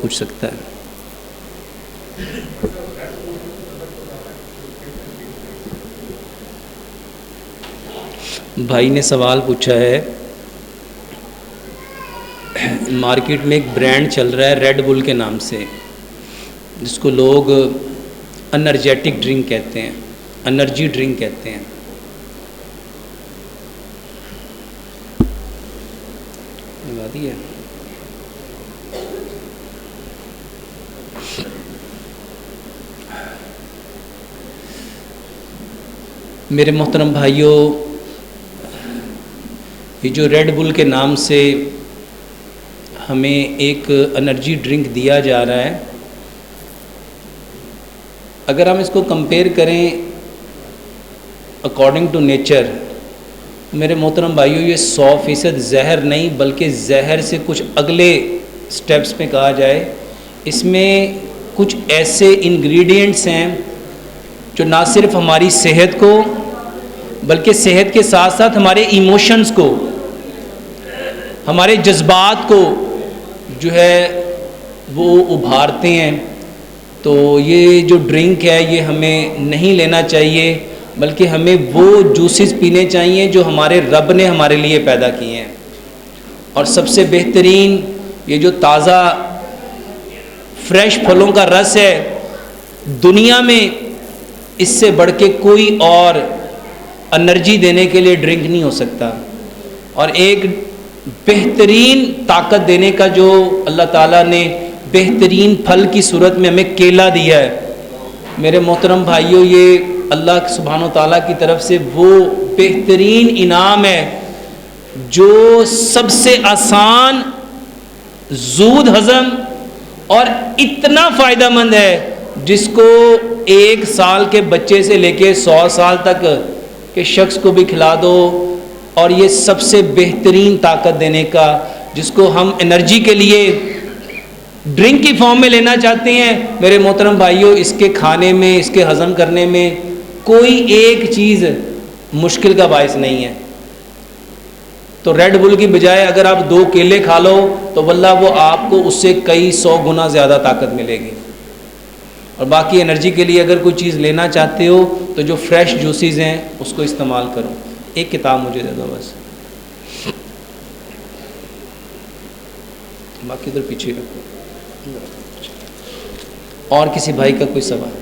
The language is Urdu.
پوچھ سکتا ہے. بھائی نے سوال پوچھا ہے، مارکیٹ میں ایک برانڈ چل رہا ہے ریڈ بل کے نام سے، جس کو لوگ انرجیٹک ڈرنک کہتے ہیں، انرجی ڈرنک کہتے ہیں. ہے میرے محترم بھائیوں، یہ جو ریڈ بل کے نام سے ہمیں ایک انرجی ڈرنک دیا جا رہا ہے، اگر ہم اس کو کمپیئر کریں اکارڈنگ ٹو نیچر، میرے محترم بھائیوں یہ 100% زہر نہیں بلکہ زہر سے کچھ اگلے سٹیپس میں کہا جائے، اس میں کچھ ایسے انگریڈینٹس ہیں جو نہ صرف ہماری صحت کو بلکہ صحت کے ساتھ ساتھ ہمارے ایموشنز کو، ہمارے جذبات کو جو ہے وہ ابھارتے ہیں. تو یہ جو ڈرنک ہے یہ ہمیں نہیں لینا چاہیے، بلکہ ہمیں وہ جوسز پینے چاہیے جو ہمارے رب نے ہمارے لیے پیدا کیے ہیں. اور سب سے بہترین یہ جو تازہ فریش پھلوں کا رس ہے، دنیا میں اس سے بڑھ کے کوئی اور انرجی دینے کے لیے ڈرنک نہیں ہو سکتا. اور ایک بہترین طاقت دینے کا جو اللہ تعالیٰ نے بہترین پھل کی صورت میں ہمیں کیلا دیا ہے، میرے محترم بھائیوں یہ اللہ سبحانہ و تعالیٰ کی طرف سے وہ بہترین انعام ہے جو سب سے آسان، زود ہضم اور اتنا فائدہ مند ہے جس کو 1 سال کے بچے سے لے کے 100 سال تک کے شخص کو بھی کھلا دو. اور یہ سب سے بہترین طاقت دینے کا، جس کو ہم انرجی کے لیے ڈرنک کی فارم میں لینا چاہتے ہیں، میرے محترم بھائیوں اس کے کھانے میں، اس کے ہضم کرنے میں کوئی ایک چیز مشکل کا باعث نہیں ہے. تو ریڈ بل کی بجائے اگر آپ 2 کیلے کھا لو تو واللہ وہ آپ کو اس سے کئی 100 گنا زیادہ طاقت ملے گی. اور باقی انرجی کے لیے اگر کوئی چیز لینا چاہتے ہو تو جو فریش جوسیز ہیں اس کو استعمال کرو. ایک کتاب مجھے دے دو بس، باقی ادھر پیچھے رکھو. اور کسی بھائی کا کوئی سوال؟